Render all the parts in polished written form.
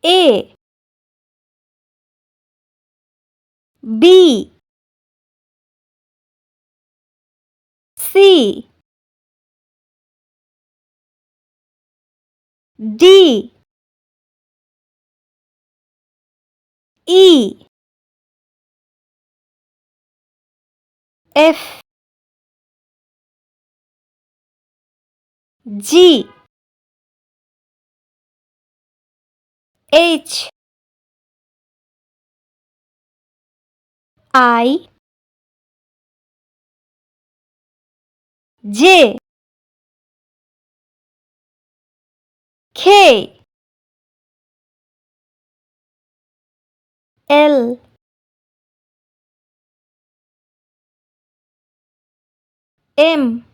A B C D E F G H I J K L M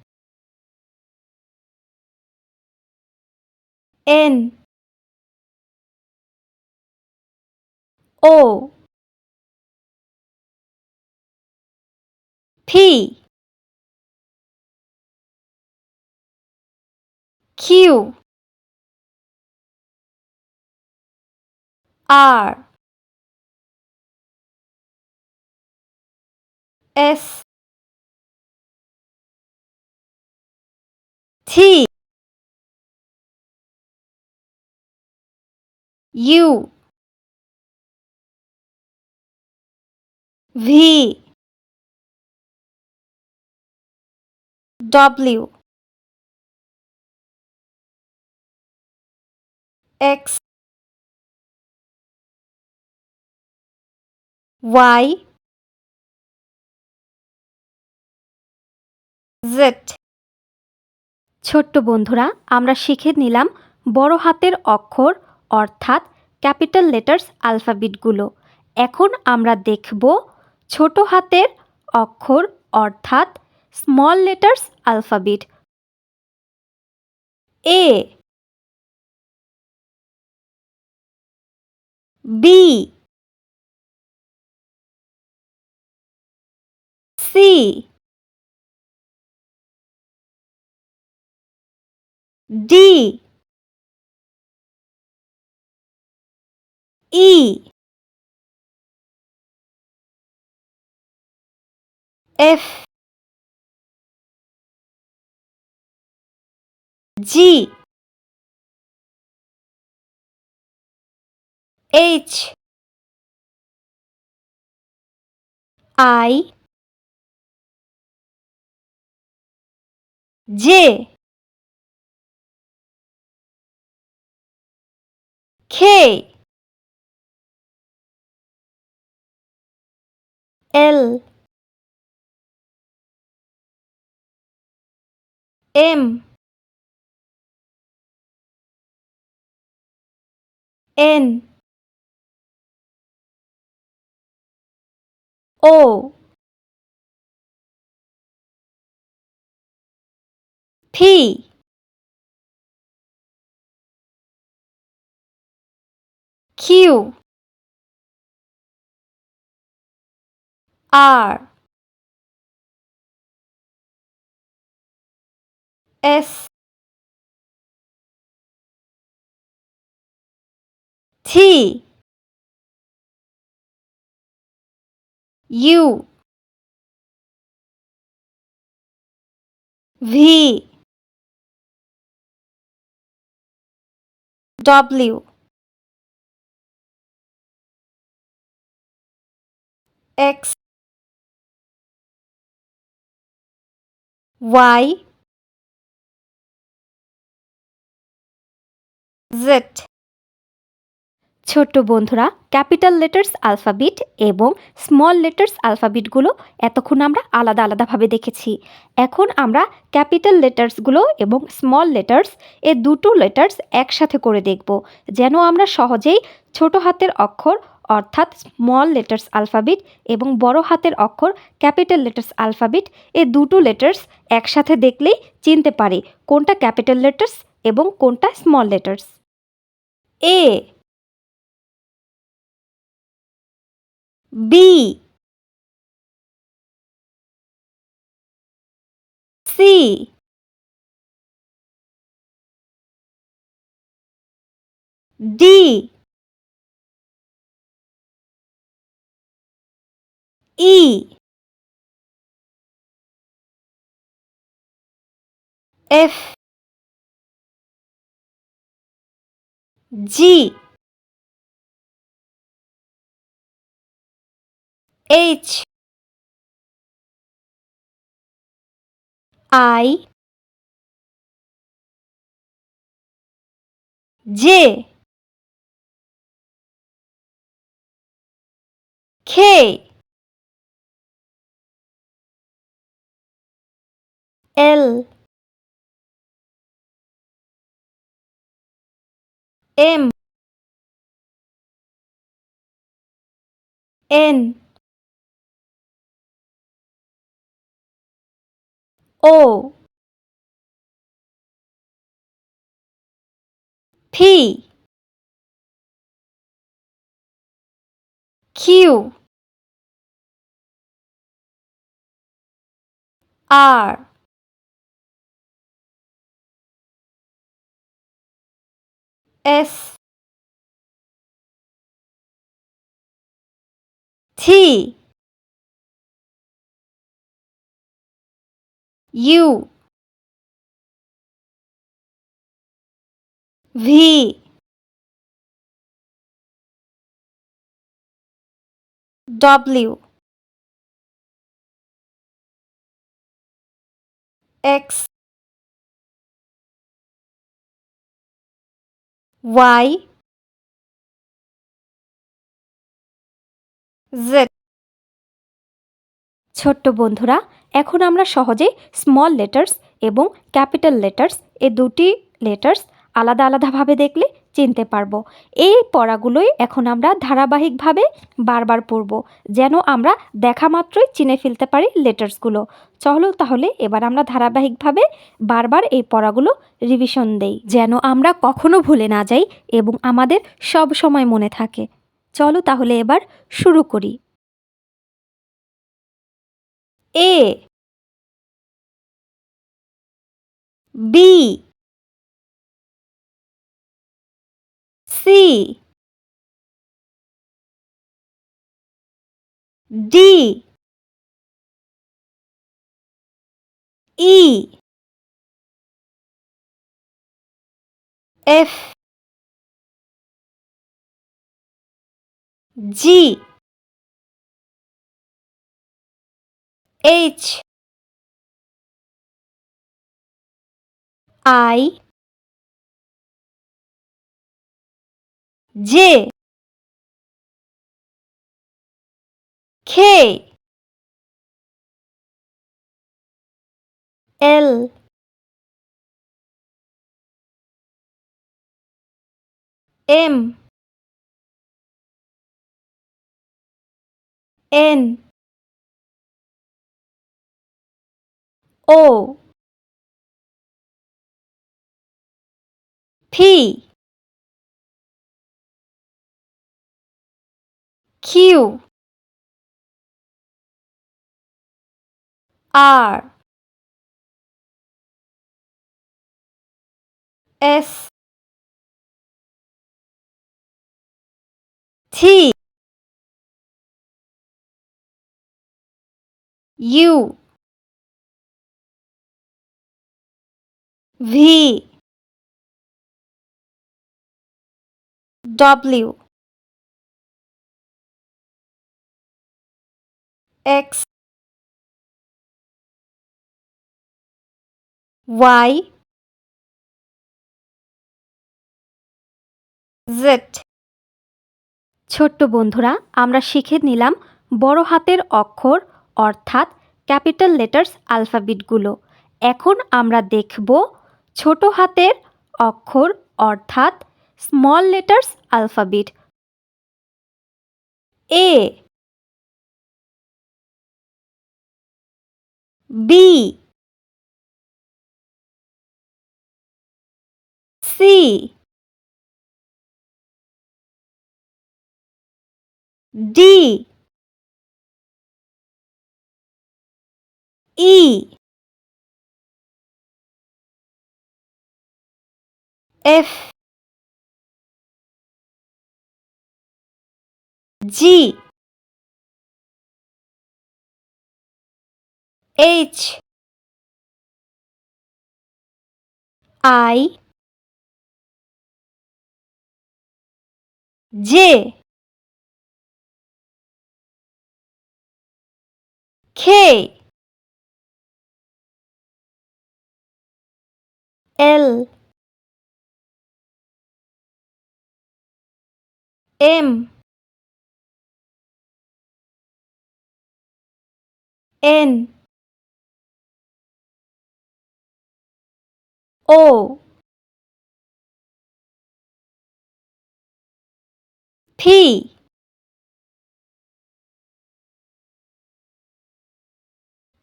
N O P Q R S T U V W X Y Z। ছোট্ট বন্ধুরা, আমরা শিখে নিলাম বড় হাতের অক্ষর অর্থাৎ ক্যাপিটাল লেটার্স আলফাবেটগুলো। এখন আমরা দেখব ছোট হাতের অক্ষর অর্থাৎ small letters alphabet. A B C D E F G H I J K L M N O P Q R S T U V W X Y Z. ছোট্ট বন্ধুরা, capital letters alphabet এবং small letters আলফাবেটগুলো এতক্ষণ আমরা আলাদা আলাদাভাবে দেখেছি। এখন আমরা ক্যাপিটাল লেটার্সগুলো এবং স্মল লেটার্স এ দুটো লেটার্স একসাথে করে দেখব, যেন আমরা সহজেই ছোট হাতের অক্ষর অর্থাৎ স্মল লেটার্স আলফাবেট এবং বড় হাতের অক্ষর ক্যাপিটাল লেটার্স আলফাবেট এ দুটো লেটার্স একসাথে দেখলেই চিনতে পারি কোনটা ক্যাপিটাল লেটার্স এবং কোনটা small letters. A B C D E, F, G, H, I, J, K, L, M, N, O, P, Q, R, S, T, U, V, W, X, Y, Z। ছোট্ট বন্ধুরা, এখন আমরা সহজেই স্মল লেটার্স এবং capital letters এই দুটি letters আলাদা আলাদাভাবে দেখলে চিনতে পারবো। এই পড়াগুলোই এখন আমরা ধারাবাহিকভাবে বারবার পড়ব, যেন আমরা দেখা মাত্রই চিনে ফেলতে পারি লেটার্সগুলো। চলো তাহলে এবার আমরা ধারাবাহিকভাবে বারবার এই পড়াগুলো রিভিশন দেই, যেন আমরা কখনো ভুলে না যাই এবং আমাদের সব সময় মনে থাকে। চলো তাহলে এবার শুরু করি। A, B, C, D, E, F, G, H, I, J, K, L, M, N, O, P, Q, R, S, T, U, V, W, X, Y, Z। ছোট্ট বন্ধুরা, আমরা শিখে নিলাম বড় হাতের অক্ষর অর্থাৎ ক্যাপিটাল লেটার্স আলফাবেটগুলো। এখন আমরা দেখব ছোট হাতের অক্ষর অর্থাৎ small letters alphabet. A, B, C, D, E, F, G, H I J K L M N O P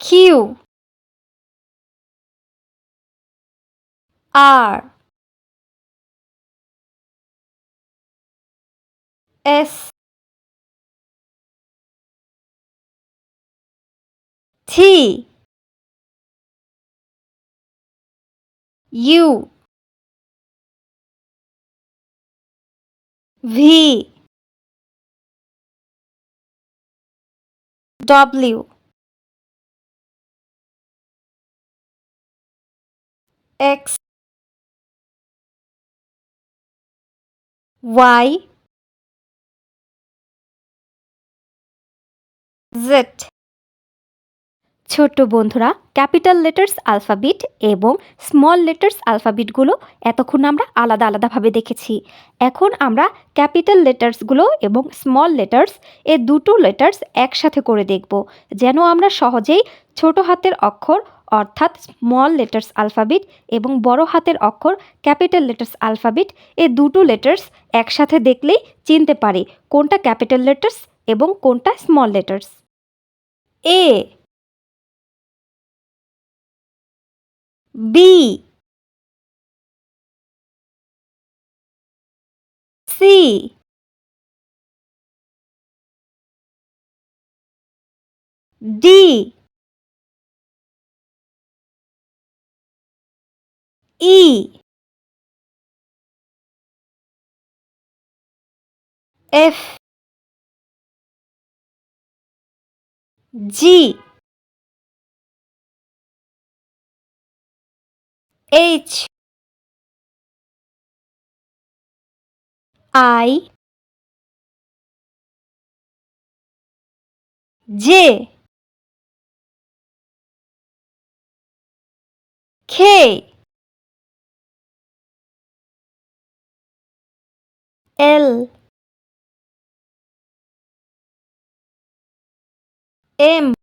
Q R S T U V W X Y Z ছোট্ট বন্ধুরা, capital letters alphabet এবং small letters আলফাবেটগুলো এতক্ষণ আমরা আলাদা আলাদাভাবে দেখেছি। এখন আমরা ক্যাপিটাল লেটার্সগুলো এবং স্মল লেটার্স দুটো লেটার্স একসাথে করে দেখব, যেন আমরা সহজেই ছোট হাতের অক্ষর অর্থাৎ স্মল লেটার্স আলফাবেট এবং বড় হাতের অক্ষর ক্যাপিটাল লেটার্স আলফাবেট দুটো লেটার্স একসাথে দেখলেই চিনতে পারি কোনটা ক্যাপিটাল লেটার্স এবং কোনটা small letters. A B C D E F G H I J K L M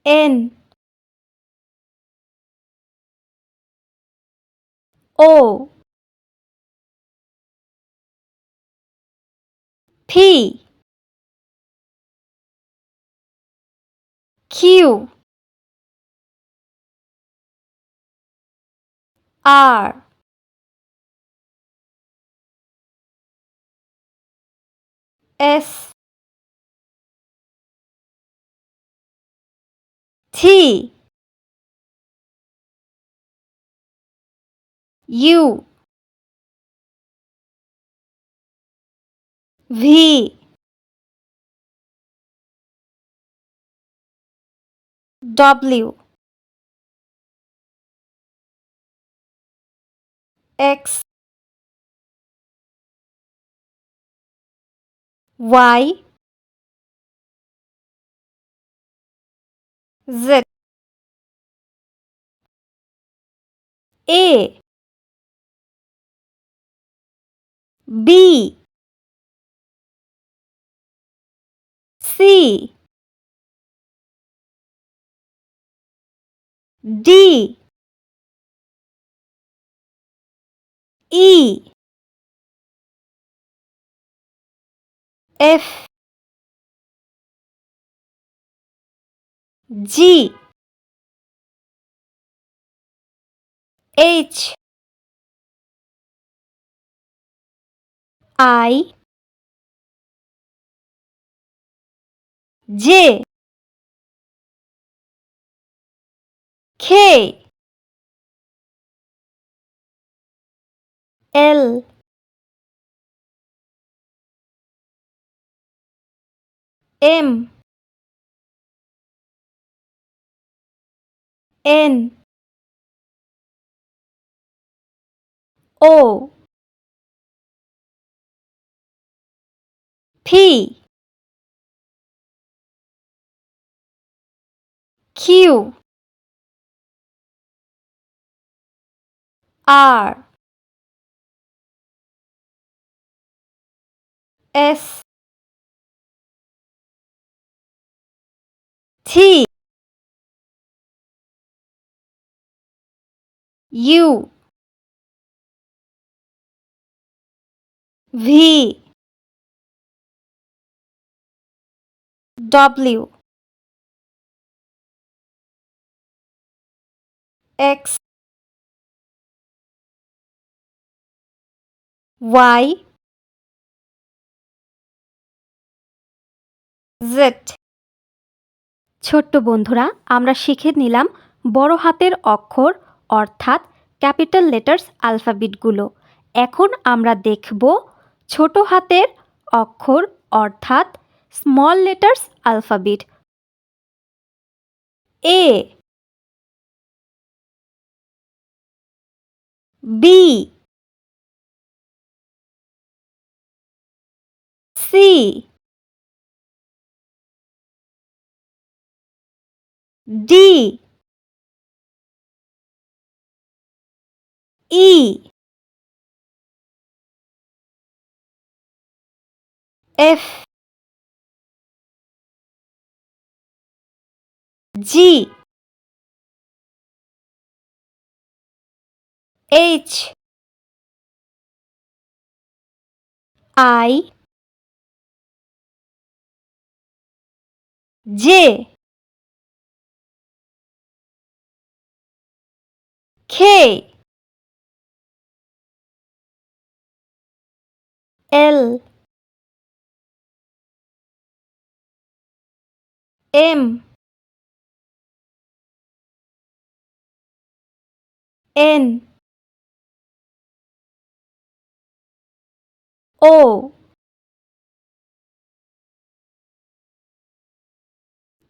N O P Q R S T U V W X Y Z A B C D E F G H I J K L M N O P Q R S T U V W X Y Z। ছোট্ট বন্ধুরা, আমরা শিখে নিলাম বড় হাতের অক্ষর অর্থাৎ capital letters আলফাবেটগুলো। এখন আমরা দেখব ছোট হাতের অক্ষর অর্থাৎ small letters alphabet. A B C D E F G H I J K L M N O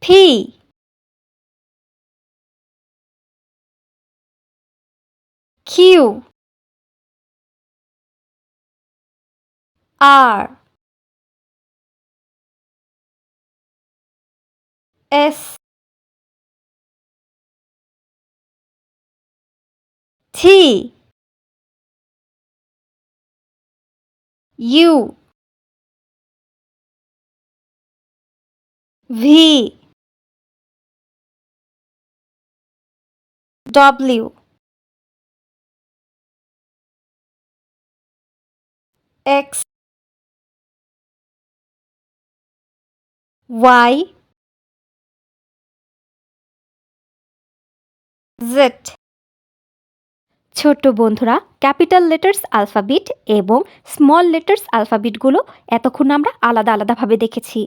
P Q R S T U V W X Y Z. ছোট্ট বন্ধুরা, capital letters alphabet এবং small letters আলফাবেটগুলো এতক্ষণ আমরা আলাদা আলাদাভাবে দেখেছি।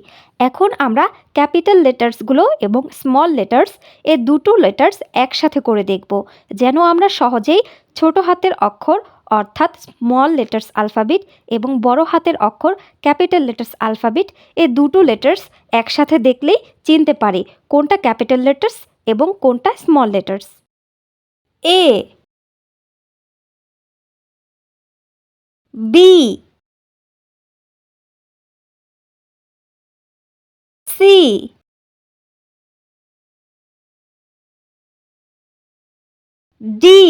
এখন আমরা ক্যাপিটাল লেটার্সগুলো এবং স্মল লেটার্স এ দুটো লেটার্স একসাথে করে দেখব, যেন আমরা সহজেই ছোট হাতের অক্ষর অর্থাৎ স্মল লেটার্স আলফাবেট এবং বড় হাতের অক্ষর ক্যাপিটাল লেটার্স আলফাবেট এ দুটো লেটার্স একসাথে দেখলেই চিনতে পারি কোনটা ক্যাপিটাল লেটার্স এবং কোনটা small letters. A B C D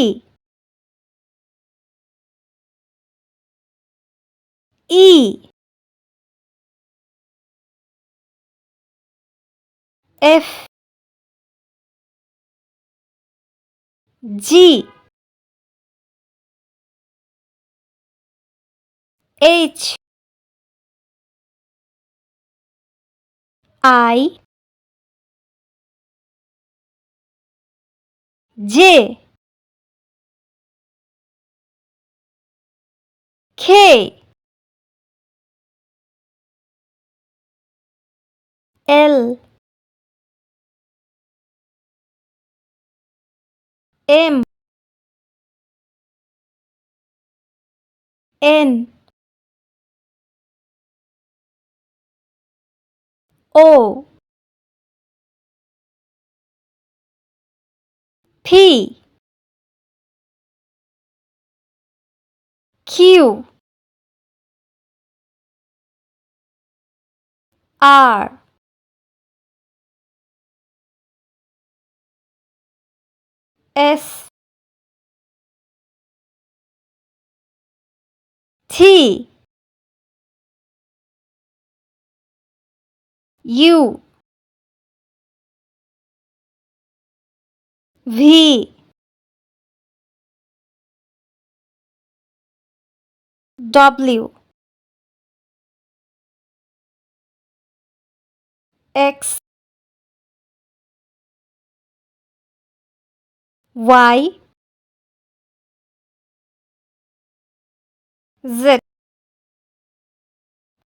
E F G H I J K L M N O P Q R S T U V W X Y Z